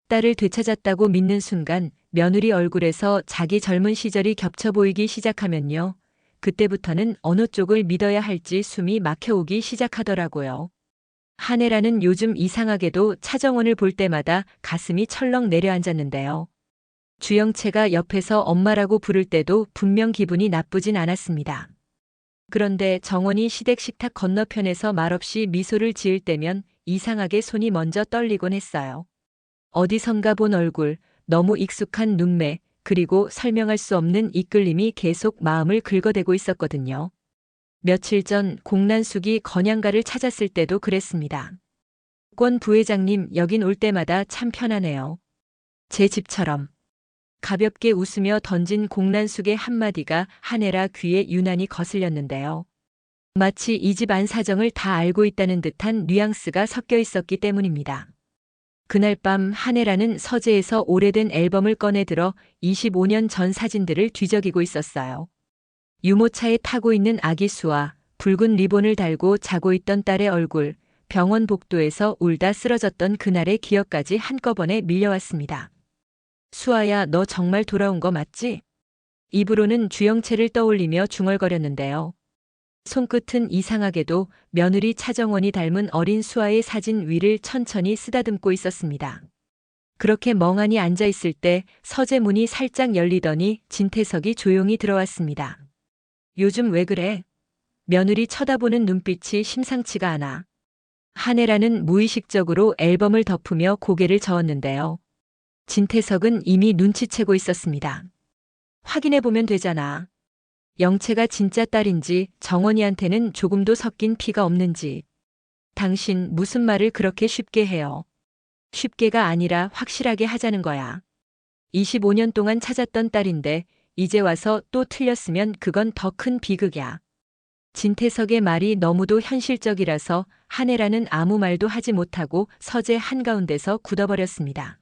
딸을 되찾았다고 믿는 순간 며느리 얼굴에서 자기 젊은 시절이 겹쳐 보이기 시작하면요. 그때부터는 어느 쪽을 믿어야 할지 숨이 막혀오기 시작하더라고요. 한혜라는 요즘 이상하게도 차정원을 볼 때마다 가슴이 철렁 내려앉았는데요. 주영채가 옆에서 엄마라고 부를 때도 분명 기분이 나쁘진 않았습니다. 그런데 정원이 시댁 식탁 건너편에서 말없이 미소를 지을 때면 이상하게 손이 먼저 떨리곤 했어요. 어디선가 본 얼굴, 너무 익숙한 눈매, 그리고 설명할 수 없는 이끌림이 계속 마음을 긁어대고 있었거든요. 며칠 전 공란숙이 건양가를 찾았을 때도 그랬습니다. 권 부회장님, 여긴 올 때마다 참 편하네요. 제 집처럼. 가볍게 웃으며 던진 공란숙의 한마디가 한혜라 귀에 유난히 거슬렸는데요. 마치 이 집 안 사정을 다 알고 있다는 듯한 뉘앙스가 섞여 있었기 때문입니다. 그날 밤 한혜라는 서재에서 오래된 앨범을 꺼내들어 25년 전 사진들을 뒤적이고 있었어요. 유모차에 타고 있는 아기 수아, 붉은 리본을 달고 자고 있던 딸의 얼굴, 병원 복도에서 울다 쓰러졌던 그날의 기억까지 한꺼번에 밀려왔습니다. 수아야, 너 정말 돌아온 거 맞지? 입으로는 주영채를 떠올리며 중얼거렸는데요. 손끝은 이상하게도 며느리 차정원이 닮은 어린 수아의 사진 위를 천천히 쓰다듬고 있었습니다. 그렇게 멍하니 앉아 있을 때 서재 문이 살짝 열리더니 진태석이 조용히 들어왔습니다. 요즘 왜 그래? 며느리 쳐다보는 눈빛이 심상치가 않아. 한혜라는 무의식적으로 앨범을 덮으며 고개를 저었는데요. 진태석은 이미 눈치채고 있었습니다. 확인해보면 되잖아. 영채가 진짜 딸인지 정원이한테는 조금도 섞인 피가 없는지. 당신 무슨 말을 그렇게 쉽게 해요. 쉽게가 아니라 확실하게 하자는 거야. 25년 동안 찾았던 딸인데 이제 와서 또 틀렸으면 그건 더 큰 비극이야. 진태석의 말이 너무도 현실적이라서 한혜라는 아무 말도 하지 못하고 서재 한가운데서 굳어버렸습니다.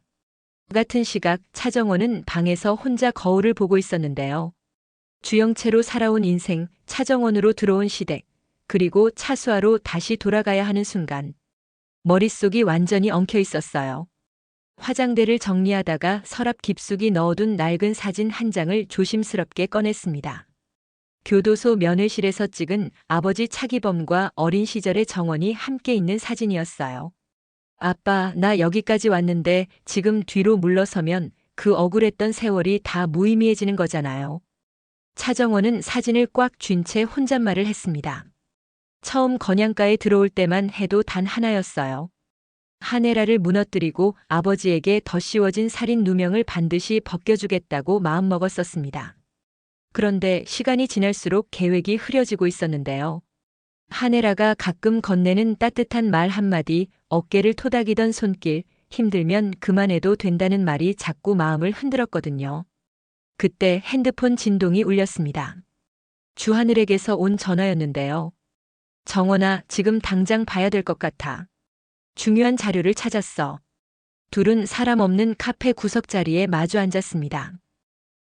같은 시각 차정원은 방에서 혼자 거울을 보고 있었는데요. 주영채로 살아온 인생, 차정원으로 들어온 시댁, 그리고 차수아로 다시 돌아가야 하는 순간. 머릿속이 완전히 엉켜 있었어요. 화장대를 정리하다가 서랍 깊숙이 넣어둔 낡은 사진 한 장을 조심스럽게 꺼냈습니다. 교도소 면회실에서 찍은 아버지 차기범과 어린 시절의 정원이 함께 있는 사진이었어요. 아빠, 나 여기까지 왔는데 지금 뒤로 물러서면 그 억울했던 세월이 다 무의미해지는 거잖아요. 차정원은 사진을 꽉 쥔 채 혼잣말을 했습니다. 처음 건양가에 들어올 때만 해도 단 하나였어요. 한혜라를 무너뜨리고 아버지에게 더 씌워진 살인 누명을 반드시 벗겨주겠다고 마음먹었었습니다. 그런데 시간이 지날수록 계획이 흐려지고 있었는데요. 한혜라가 가끔 건네는 따뜻한 말 한마디, 어깨를 토닥이던 손길, 힘들면 그만해도 된다는 말이 자꾸 마음을 흔들었거든요. 그때 핸드폰 진동이 울렸습니다. 주하늘에게서 온 전화였는데요. 정원아, 지금 당장 봐야 될 것 같아. 중요한 자료를 찾았어. 둘은 사람 없는 카페 구석 자리에 마주 앉았습니다.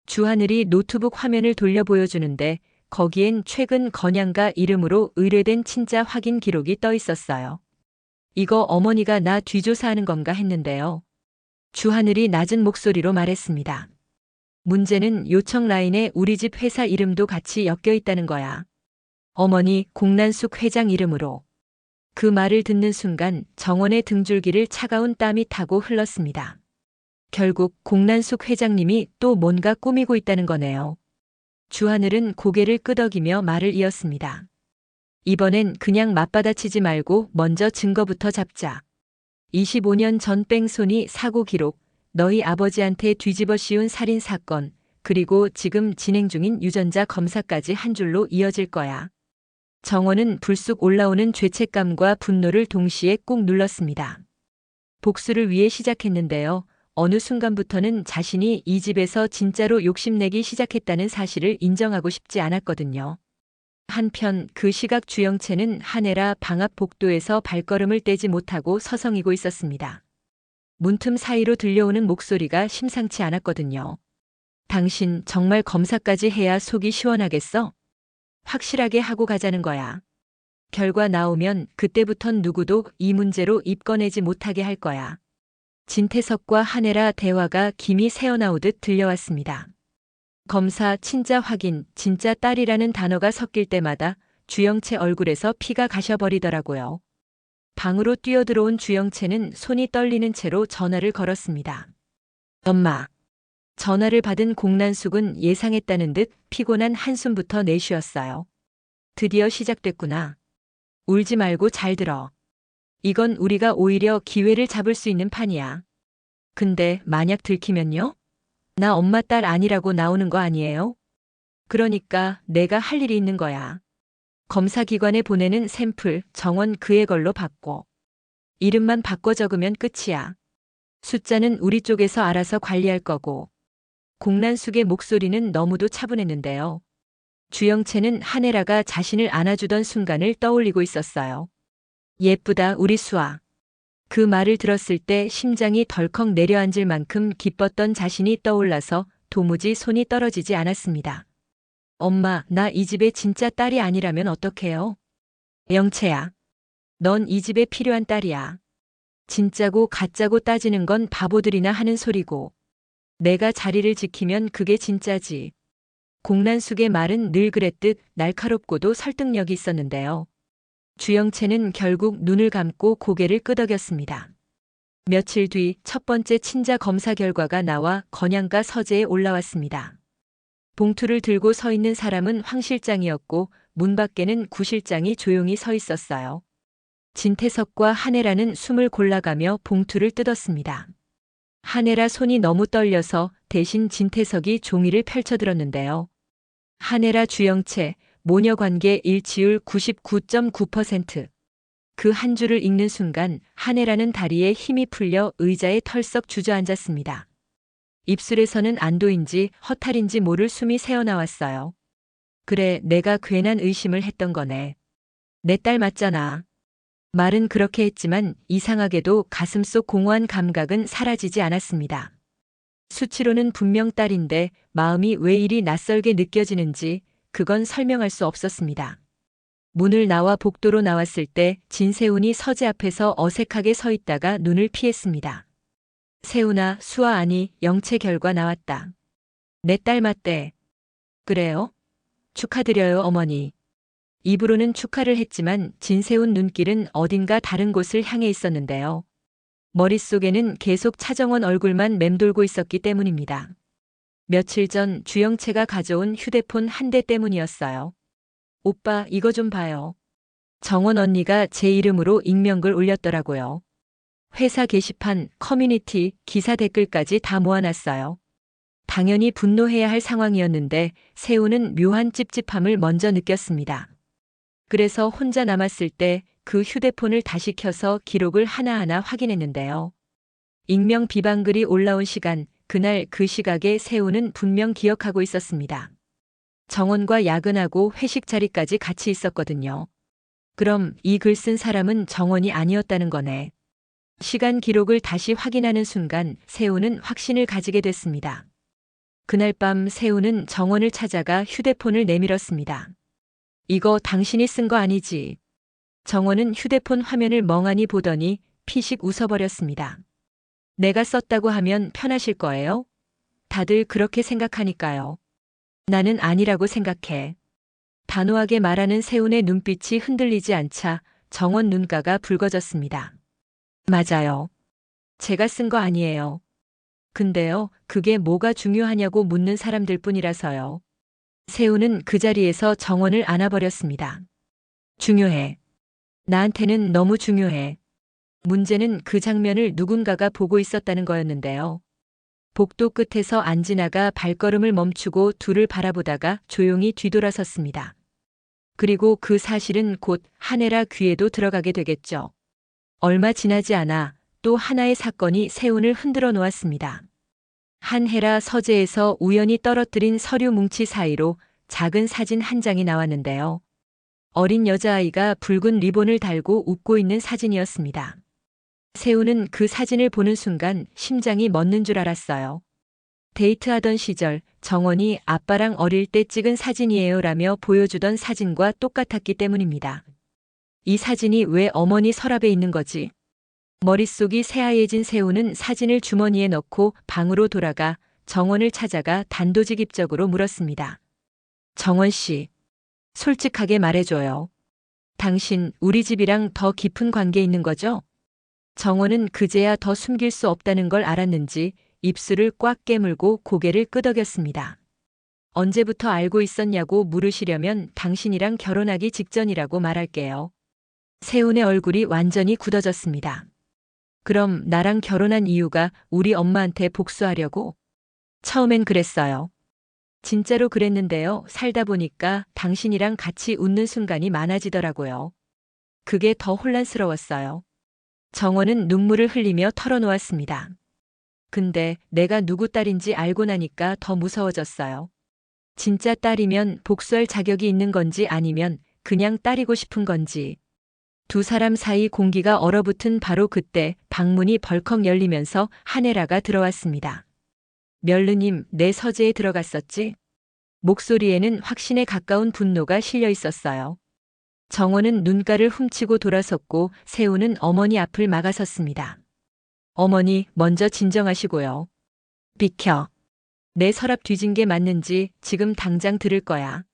주하늘이 노트북 화면을 돌려 보여주는데 거기엔 최근 건양가 이름으로 의뢰된 친자 확인 기록이 떠 있었어요. 이거 어머니가 나 뒤조사하는 건가 했는데요. 주하늘이 낮은 목소리로 말했습니다. 문제는 요청 라인에 우리 집 회사 이름도 같이 엮여 있다는 거야. 어머니 공란숙 회장 이름으로. 그 말을 듣는 순간 정원의 등줄기를 차가운 땀이 타고 흘렀습니다. 결국 공란숙 회장님이 또 뭔가 꾸미고 있다는 거네요. 주하늘은 고개를 끄덕이며 말을 이었습니다. 이번엔 그냥 맞받아치지 말고 먼저 증거부터 잡자. 25년 전 뺑소니 사고 기록, 너희 아버지한테 뒤집어 씌운 살인 사건, 그리고 지금 진행 중인 유전자 검사까지 한 줄로 이어질 거야. 정원은 불쑥 올라오는 죄책감과 분노를 동시에 꾹 눌렀습니다. 복수를 위해 시작했는데요. 어느 순간부터는 자신이 이 집에서 진짜로 욕심내기 시작했다는 사실을 인정하고 싶지 않았거든요. 한편 그 시각 주영채는 한혜라 방 앞 복도에서 발걸음을 떼지 못하고 서성이고 있었습니다. 문틈 사이로 들려오는 목소리가 심상치 않았거든요. 당신 정말 검사까지 해야 속이 시원하겠어? 확실하게 하고 가자는 거야. 결과 나오면 그때부턴 누구도 이 문제로 입 꺼내지 못하게 할 거야. 진태석과 한혜라 대화가 김이 새어나오듯 들려왔습니다. 검사, 친자 확인, 진짜 딸이라는 단어가 섞일 때마다 주영채 얼굴에서 피가 가셔버리더라고요. 방으로 뛰어들어온 주영채는 손이 떨리는 채로 전화를 걸었습니다. 엄마. 전화를 받은 공란숙은 예상했다는 듯 피곤한 한숨부터 내쉬었어요. 드디어 시작됐구나. 울지 말고 잘 들어. 이건 우리가 오히려 기회를 잡을 수 있는 판이야. 근데 만약 들키면요? 나 엄마 딸 아니라고 나오는 거 아니에요? 그러니까 내가 할 일이 있는 거야. 검사기관에 보내는 샘플, 정원 그의 걸로 받고. 이름만 바꿔 적으면 끝이야. 숫자는 우리 쪽에서 알아서 관리할 거고. 공란숙의 목소리는 너무도 차분했는데요. 주영채는 한혜라가 자신을 안아주던 순간을 떠올리고 있었어요. 예쁘다 우리 수아. 그 말을 들었을 때 심장이 덜컥 내려앉을 만큼 기뻤던 자신이 떠올라서 도무지 손이 떨어지지 않았습니다. 엄마, 나 이 집의 진짜 딸이 아니라면 어떡해요? 영채야. 넌 이 집에 필요한 딸이야. 진짜고 가짜고 따지는 건 바보들이나 하는 소리고. 내가 자리를 지키면 그게 진짜지. 공란숙의 말은 늘 그랬듯 날카롭고도 설득력이 있었는데요. 주영채는 결국 눈을 감고 고개를 끄덕였습니다. 며칠 뒤 첫 번째 친자 검사 결과가 나와 건양가 서재에 올라왔습니다. 봉투를 들고 서 있는 사람은 황 실장이었고 문 밖에는 구 실장이 조용히 서 있었어요. 진태석과 한혜라는 숨을 골라가며 봉투를 뜯었습니다. 한혜라 손이 너무 떨려서 대신 진태석이 종이를 펼쳐들었는데요. 한혜라 주영채, 모녀관계 일치율 99.9%. 그 한 줄을 읽는 순간 한혜라는 다리에 힘이 풀려 의자에 털썩 주저앉았습니다. 입술에서는 안도인지 허탈인지 모를 숨이 새어나왔어요. 그래, 내가 괜한 의심을 했던 거네. 내 딸 맞잖아. 말은 그렇게 했지만 이상하게도 가슴속 공허한 감각은 사라지지 않았습니다. 수치로는 분명 딸인데 마음이 왜 이리 낯설게 느껴지는지 그건 설명할 수 없었습니다. 문을 나와 복도로 나왔을 때 진세훈이 서재 앞에서 어색하게 서 있다가 눈을 피했습니다. 세훈아, 수아 아니, 영채 결과 나왔다. 내 딸 맞대. 그래요? 축하드려요, 어머니. 입으로는 축하를 했지만 진세훈 눈길은 어딘가 다른 곳을 향해 있었는데요. 머릿속에는 계속 차정원 얼굴만 맴돌고 있었기 때문입니다. 며칠 전 주영채가 가져온 휴대폰 한 대 때문이었어요. 오빠, 이거 좀 봐요. 정원 언니가 제 이름으로 익명글 올렸더라고요. 회사 게시판, 커뮤니티, 기사 댓글까지 다 모아놨어요. 당연히 분노해야 할 상황이었는데 세훈은 묘한 찝찝함을 먼저 느꼈습니다. 그래서 혼자 남았을 때 그 휴대폰을 다시 켜서 기록을 하나하나 확인했는데요. 익명 비방글이 올라온 시간, 그날 그 시각에 세훈은 분명 기억하고 있었습니다. 정원과 야근하고 회식 자리까지 같이 있었거든요. 그럼 이 글 쓴 사람은 정원이 아니었다는 거네. 시간 기록을 다시 확인하는 순간 세훈은 확신을 가지게 됐습니다. 그날 밤 세훈은 정원을 찾아가 휴대폰을 내밀었습니다. 이거 당신이 쓴 거 아니지? 정원은 휴대폰 화면을 멍하니 보더니 피식 웃어버렸습니다. 내가 썼다고 하면 편하실 거예요? 다들 그렇게 생각하니까요. 나는 아니라고 생각해. 단호하게 말하는 세훈의 눈빛이 흔들리지 않자 정원 눈가가 붉어졌습니다. 맞아요. 제가 쓴 거 아니에요. 근데요, 그게 뭐가 중요하냐고 묻는 사람들 뿐이라서요. 세훈은 그 자리에서 정원을 안아버렸습니다. 중요해. 나한테는 너무 중요해. 문제는 그 장면을 누군가가 보고 있었다는 거였는데요. 복도 끝에서 안진아가 발걸음을 멈추고 둘을 바라보다가 조용히 뒤돌아섰습니다. 그리고 그 사실은 곧 한혜라 귀에도 들어가게 되겠죠. 얼마 지나지 않아 또 하나의 사건이 세훈을 흔들어 놓았습니다. 한혜라 서재에서 우연히 떨어뜨린 서류 뭉치 사이로 작은 사진 한 장이 나왔는데요. 어린 여자아이가 붉은 리본을 달고 웃고 있는 사진이었습니다. 세훈은 그 사진을 보는 순간 심장이 멎는 줄 알았어요. 데이트하던 시절 정원이 아빠랑 어릴 때 찍은 사진이에요 라며 보여주던 사진과 똑같았기 때문입니다. 이 사진이 왜 어머니 서랍에 있는 거지? 머릿속이 새하얘진 세우는 사진을 주머니에 넣고 방으로 돌아가 정원을 찾아가 단도직입적으로 물었습니다. 정원 씨, 솔직하게 말해줘요. 당신 우리 집이랑 더 깊은 관계 있는 거죠? 정원은 그제야 더 숨길 수 없다는 걸 알았는지 입술을 꽉 깨물고 고개를 끄덕였습니다. 언제부터 알고 있었냐고 물으시려면 당신이랑 결혼하기 직전이라고 말할게요. 세훈의 얼굴이 완전히 굳어졌습니다. 그럼 나랑 결혼한 이유가 우리 엄마한테 복수하려고? 처음엔 그랬어요. 진짜로 그랬는데요. 살다 보니까 당신이랑 같이 웃는 순간이 많아지더라고요. 그게 더 혼란스러웠어요. 정원은 눈물을 흘리며 털어놓았습니다. 근데 내가 누구 딸인지 알고 나니까 더 무서워졌어요. 진짜 딸이면 복수할 자격이 있는 건지 아니면 그냥 딸이고 싶은 건지. 두 사람 사이 공기가 얼어붙은 바로 그때 방문이 벌컥 열리면서 한혜라가 들어왔습니다. 멸느님, 내 서재에 들어갔었지? 목소리에는 확신에 가까운 분노가 실려 있었어요. 정원은 눈가를 훔치고 돌아섰고 세우는 어머니 앞을 막아섰습니다. 어머니, 먼저 진정하시고요. 비켜. 내 서랍 뒤진 게 맞는지 지금 당장 들을 거야.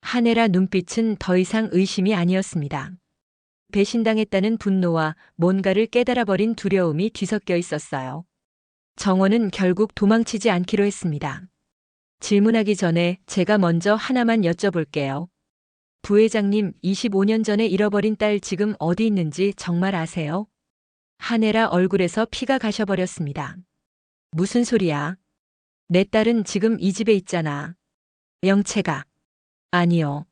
한혜라 눈빛은 더 이상 의심이 아니었습니다. 배신당했다는 분노와 뭔가를 깨달아버린 두려움이 뒤섞여 있었어요. 정원은 결국 도망치지 않기로 했습니다. 질문하기 전에 제가 먼저 하나만 여쭤볼게요. 부회장님, 25년 전에 잃어버린 딸 지금 어디 있는지 정말 아세요? 한혜라 얼굴에서 피가 가셔버렸습니다. 무슨 소리야? 내 딸은 지금 이 집에 있잖아. 영채가. 아니요.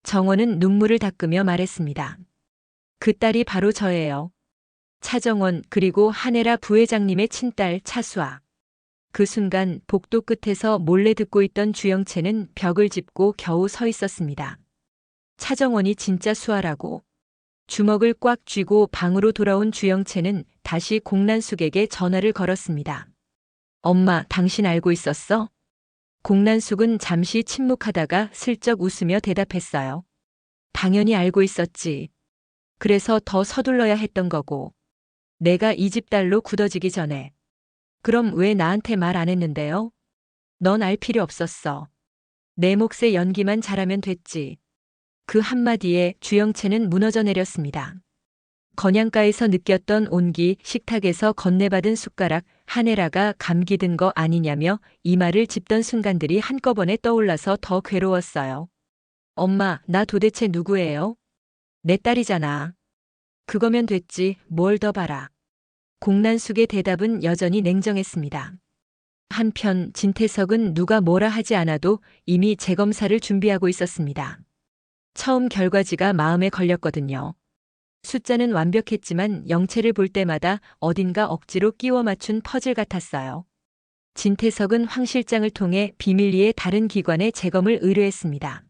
정원은 눈물을 닦으며 말했습니다. 그 딸이 바로 저예요. 차정원 그리고 한혜라 부회장님의 친딸 차수아. 그 순간 복도 끝에서 몰래 듣고 있던 주영채는 벽을 짚고 겨우 서 있었습니다. 차정원이 진짜 수아라고. 주먹을 꽉 쥐고 방으로 돌아온 주영채는 다시 공란숙에게 전화를 걸었습니다. 엄마, 당신 알고 있었어? 공란숙은 잠시 침묵하다가 슬쩍 웃으며 대답했어요. 당연히 알고 있었지. 그래서 더 서둘러야 했던 거고. 내가 이 집 딸로 굳어지기 전에. 그럼 왜 나한테 말 안 했는데요? 넌 알 필요 없었어. 내 몫의 연기만 잘하면 됐지. 그 한마디에 주영채는 무너져 내렸습니다. 건양가에서 느꼈던 온기, 식탁에서 건네받은 숟가락, 한혜라가 감기 든 거 아니냐며 이마를 짚던 순간들이 한꺼번에 떠올라서 더 괴로웠어요. 엄마, 나 도대체 누구예요? 내 딸이잖아. 그거면 됐지, 뭘 더 바라. 공란숙의 대답은 여전히 냉정했습니다. 한편 진태석은 누가 뭐라 하지 않아도 이미 재검사를 준비하고 있었습니다. 처음 결과지가 마음에 걸렸거든요. 숫자는 완벽했지만 영체를 볼 때마다 어딘가 억지로 끼워 맞춘 퍼즐 같았어요. 진태석은 황 실장을 통해 비밀리에 다른 기관에 재검을 의뢰했습니다.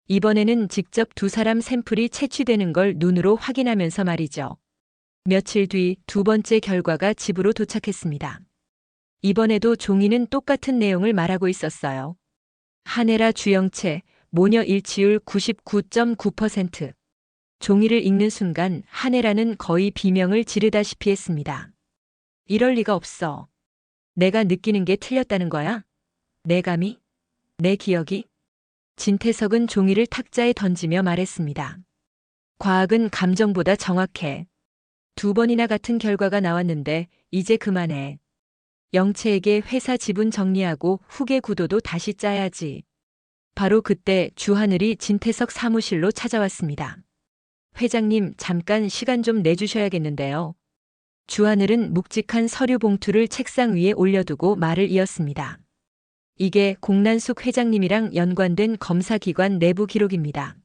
이번에는 직접 두 사람 샘플이 채취되는 걸 눈으로 확인하면서 말이죠. 며칠 뒤 두 번째 결과가 집으로 도착했습니다. 이번에도 종이는 똑같은 내용을 말하고 있었어요. 한혜라 주영채, 모녀 일치율 99.9%. 종이를 읽는 순간 한혜라는 거의 비명을 지르다시피 했습니다. 이럴 리가 없어. 내가 느끼는 게 틀렸다는 거야? 내 감이? 내 기억이? 진태석은 종이를 탁자에 던지며 말했습니다. 과학은 감정보다 정확해. 두 번이나 같은 결과가 나왔는데 이제 그만해. 영채에게 회사 지분 정리하고 후계 구도도 다시 짜야지. 바로 그때 주하늘이 진태석 사무실로 찾아왔습니다. 회장님, 잠깐 시간 좀 내주셔야겠는데요. 주하늘은 묵직한 서류 봉투를 책상 위에 올려두고 말을 이었습니다. 이게 공란숙 회장님이랑 연관된 검사기관 내부 기록입니다.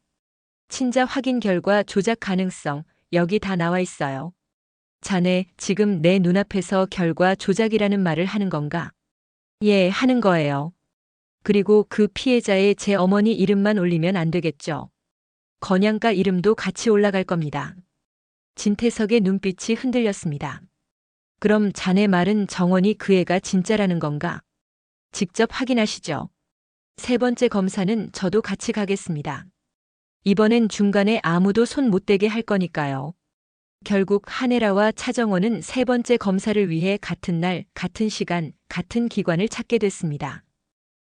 친자 확인 결과 조작 가능성, 여기 다 나와 있어요. 자네, 지금 내 눈앞에서 결과 조작이라는 말을 하는 건가? 예, 하는 거예요. 그리고 그 피해자의 제 어머니 이름만 올리면 안 되겠죠. 건양가 이름도 같이 올라갈 겁니다. 진태석의 눈빛이 흔들렸습니다. 그럼 자네 말은 정원이 그 애가 진짜라는 건가? 직접 확인하시죠. 세 번째 검사는 저도 같이 가겠습니다. 이번엔 중간에 아무도 손 못 대게 할 거니까요. 결국 한혜라와 차정원은 세 번째 검사를 위해 같은 날, 같은 시간, 같은 기관을 찾게 됐습니다.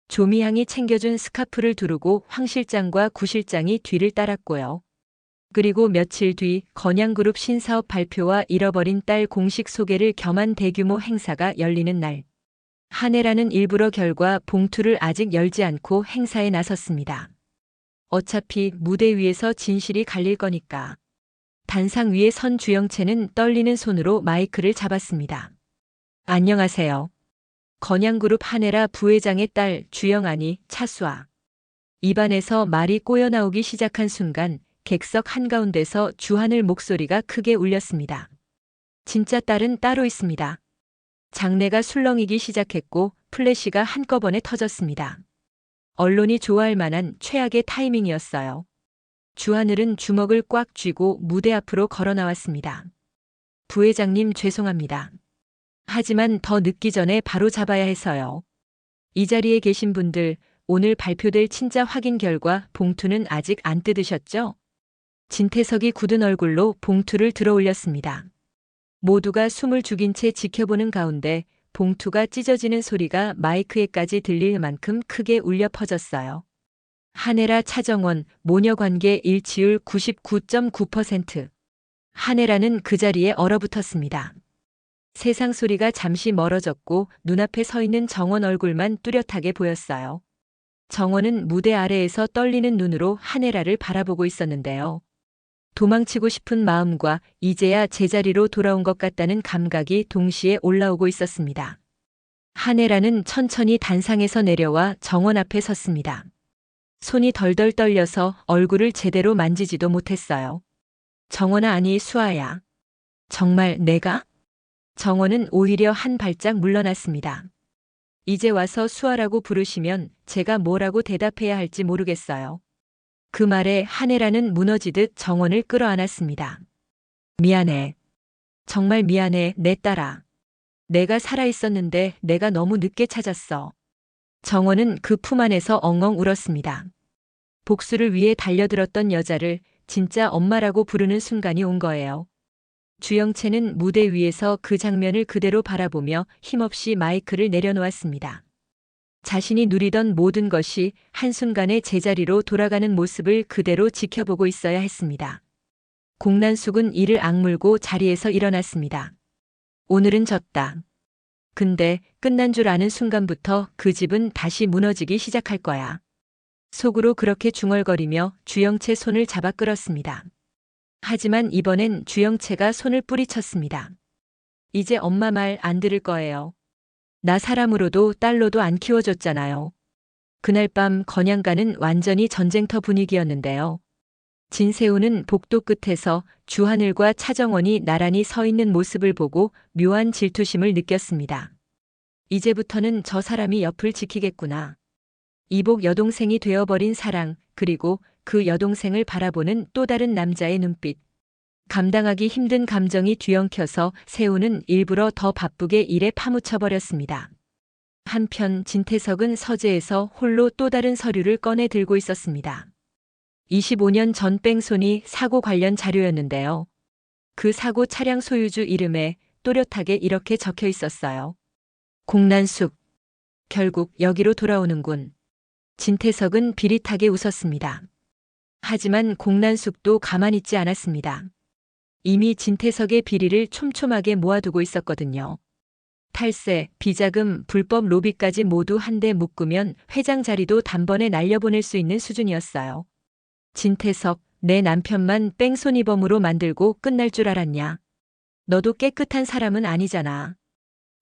조미향이 챙겨준 스카프를 두르고 황 실장과 구 실장이 뒤를 따랐고요. 그리고 며칠 뒤 건양그룹 신사업 발표와 잃어버린 딸 공식 소개를 겸한 대규모 행사가 열리는 날. 한혜라는 일부러 결과 봉투를 아직 열지 않고 행사에 나섰습니다. 어차피 무대 위에서 진실이 갈릴 거니까. 단상 위에 선 주영채는 떨리는 손으로 마이크를 잡았습니다. 안녕하세요. 건양그룹 한혜라 부회장의 딸 주영아니 차수아. 입안에서 말이 꼬여나오기 시작한 순간 객석 한가운데서 주하늘 목소리가 크게 울렸습니다. 진짜 딸은 따로 있습니다. 장내가 술렁이기 시작했고 플래시가 한꺼번에 터졌습니다. 언론이 좋아할 만한 최악의 타이밍이었어요. 주하늘은 주먹을 꽉 쥐고 무대 앞으로 걸어 나왔습니다. 부회장님 죄송합니다. 하지만 더 늦기 전에 바로 잡아야 해서요. 이 자리에 계신 분들, 오늘 발표될 친자 확인 결과 봉투는 아직 안 뜯으셨죠? 진태석이 굳은 얼굴로 봉투를 들어 올렸습니다. 모두가 숨을 죽인 채 지켜보는 가운데 봉투가 찢어지는 소리가 마이크에까지 들릴 만큼 크게 울려 퍼졌어요. 한혜라 차정원 모녀관계 일치율 99.9%. 한혜라는 그 자리에 얼어붙었습니다. 세상 소리가 잠시 멀어졌고 눈앞에 서 있는 정원 얼굴만 뚜렷하게 보였어요. 정원은 무대 아래에서 떨리는 눈으로 한혜라를 바라보고 있었는데요. 도망치고 싶은 마음과 이제야 제자리로 돌아온 것 같다는 감각이 동시에 올라오고 있었습니다. 한혜라는 천천히 단상에서 내려와 정원 앞에 섰습니다. 손이 덜덜 떨려서 얼굴을 제대로 만지지도 못했어요. 정원아 아니 수아야. 정말 내가? 정원은 오히려 한 발짝 물러났습니다. 이제 와서 수아라고 부르시면 제가 뭐라고 대답해야 할지 모르겠어요. 그 말에 한혜라는 무너지듯 정원을 끌어안았습니다. 미안해. 정말 미안해, 내 딸아. 내가 살아있었는데 내가 너무 늦게 찾았어. 정원은 그 품 안에서 엉엉 울었습니다. 복수를 위해 달려들었던 여자를 진짜 엄마라고 부르는 순간이 온 거예요. 주영채는 무대 위에서 그 장면을 그대로 바라보며 힘없이 마이크를 내려놓았습니다. 자신이 누리던 모든 것이 한순간에 제자리로 돌아가는 모습을 그대로 지켜보고 있어야 했습니다. 공난숙은 이를 악물고 자리에서 일어났습니다. 오늘은 졌다. 근데 끝난 줄 아는 순간부터 그 집은 다시 무너지기 시작할 거야. 속으로 그렇게 중얼거리며 주영채 손을 잡아 끌었습니다. 하지만 이번엔 주영채가 손을 뿌리쳤습니다. 이제 엄마 말 안 들을 거예요. 나 사람으로도 딸로도 안 키워줬잖아요. 그날 밤 건양가는 완전히 전쟁터 분위기였는데요. 진세우는 복도 끝에서 주하늘과 차정원이 나란히 서 있는 모습을 보고 묘한 질투심을 느꼈습니다. 이제부터는 저 사람이 옆을 지키겠구나. 이복 여동생이 되어버린 사랑, 그리고 그 여동생을 바라보는 또 다른 남자의 눈빛. 감당하기 힘든 감정이 뒤엉켜서 세우는 일부러 더 바쁘게 일에 파묻혀버렸습니다. 한편 진태석은 서재에서 홀로 또 다른 서류를 꺼내 들고 있었습니다. 25년 전 뺑소니 사고 관련 자료였는데요. 그 사고 차량 소유주 이름에 또렷하게 이렇게 적혀 있었어요. 공난숙. 결국 여기로 돌아오는군. 진태석은 비릿하게 웃었습니다. 하지만 공난숙도 가만히 있지 않았습니다. 이미 진태석의 비리를 촘촘하게 모아두고 있었거든요. 탈세, 비자금, 불법 로비까지 모두 한데 묶으면 회장 자리도 단번에 날려보낼 수 있는 수준이었어요. 진태석, 내 남편만 뺑소니범으로 만들고 끝날 줄 알았냐. 너도 깨끗한 사람은 아니잖아.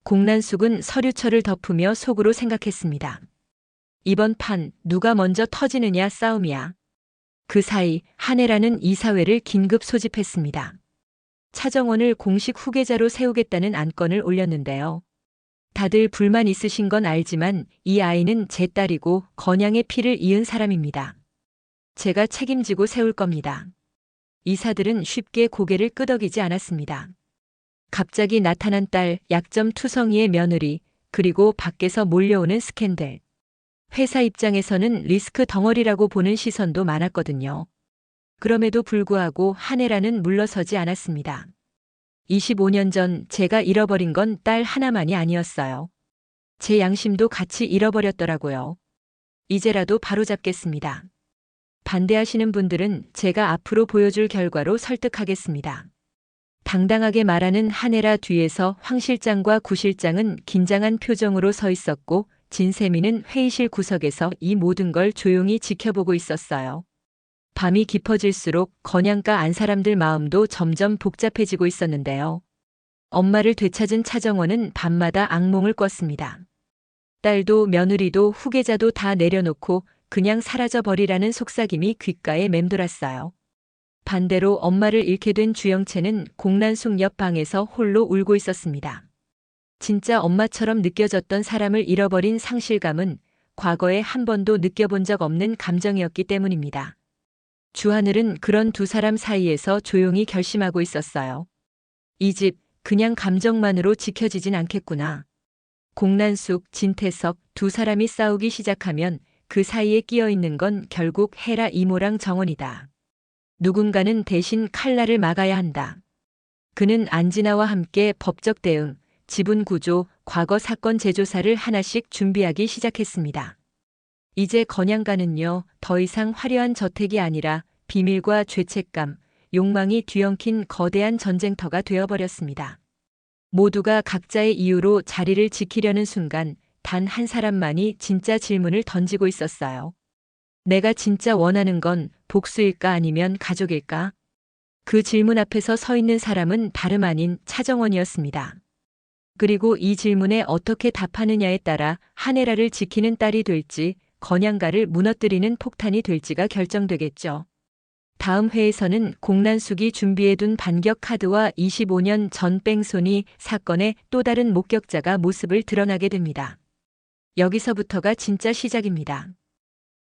공난숙은 서류철을 덮으며 속으로 생각했습니다. 이번 판 누가 먼저 터지느냐 싸움이야. 그 사이 한혜라는 이사회를 긴급 소집했습니다. 차정원을 공식 후계자로 세우겠다는 안건을 올렸는데요. 다들 불만 있으신 건 알지만 이 아이는 제 딸이고 건양의 피를 이은 사람입니다. 제가 책임지고 세울 겁니다. 이사들은 쉽게 고개를 끄덕이지 않았습니다. 갑자기 나타난 딸, 약점 투성이의 며느리, 그리고 밖에서 몰려오는 스캔들. 회사 입장에서는 리스크 덩어리라고 보는 시선도 많았거든요. 그럼에도 불구하고 한혜라는 물러서지 않았습니다. 25년 전 제가 잃어버린 건 딸 하나만이 아니었어요. 제 양심도 같이 잃어버렸더라고요. 이제라도 바로잡겠습니다. 반대하시는 분들은 제가 앞으로 보여줄 결과로 설득하겠습니다. 당당하게 말하는 한혜라 뒤에서 황 실장과 구 실장은 긴장한 표정으로 서 있었고 진세미는 회의실 구석에서 이 모든 걸 조용히 지켜보고 있었어요. 밤이 깊어질수록 건양가 안 사람들 마음도 점점 복잡해지고 있었는데요. 엄마를 되찾은 차정원은 밤마다 악몽을 꿨습니다. 딸도 며느리도 후계자도 다 내려놓고 그냥 사라져버리라는 속삭임이 귓가에 맴돌았어요. 반대로 엄마를 잃게 된 주영채는 공란숙 옆 방에서 홀로 울고 있었습니다. 진짜 엄마처럼 느껴졌던 사람을 잃어버린 상실감은 과거에 한 번도 느껴본 적 없는 감정이었기 때문입니다. 주하늘은 그런 두 사람 사이에서 조용히 결심하고 있었어요. 이 집 그냥 감정만으로 지켜지진 않겠구나. 공란숙, 진태석 두 사람이 싸우기 시작하면 그 사이에 끼어 있는 건 결국 혜라 이모랑 정원이다. 누군가는 대신 칼날을 막아야 한다. 그는 안진아와 함께 법적 대응, 지분 구조, 과거 사건 재조사를 하나씩 준비하기 시작했습니다. 이제 건양가는요, 더 이상 화려한 저택이 아니라 비밀과 죄책감, 욕망이 뒤엉킨 거대한 전쟁터가 되어버렸습니다. 모두가 각자의 이유로 자리를 지키려는 순간 단 한 사람만이 진짜 질문을 던지고 있었어요. 내가 진짜 원하는 건 복수일까 아니면 가족일까? 그 질문 앞에서 서 있는 사람은 다름 아닌 차정원이었습니다. 그리고 이 질문에 어떻게 답하느냐에 따라 한혜라를 지키는 딸이 될지 건양가를 무너뜨리는 폭탄이 될지가 결정되겠죠. 다음 회에서는 공란숙이 준비해둔 반격 카드와 25년 전 뺑소니 사건의 또 다른 목격자가 모습을 드러나게 됩니다. 여기서부터가 진짜 시작입니다.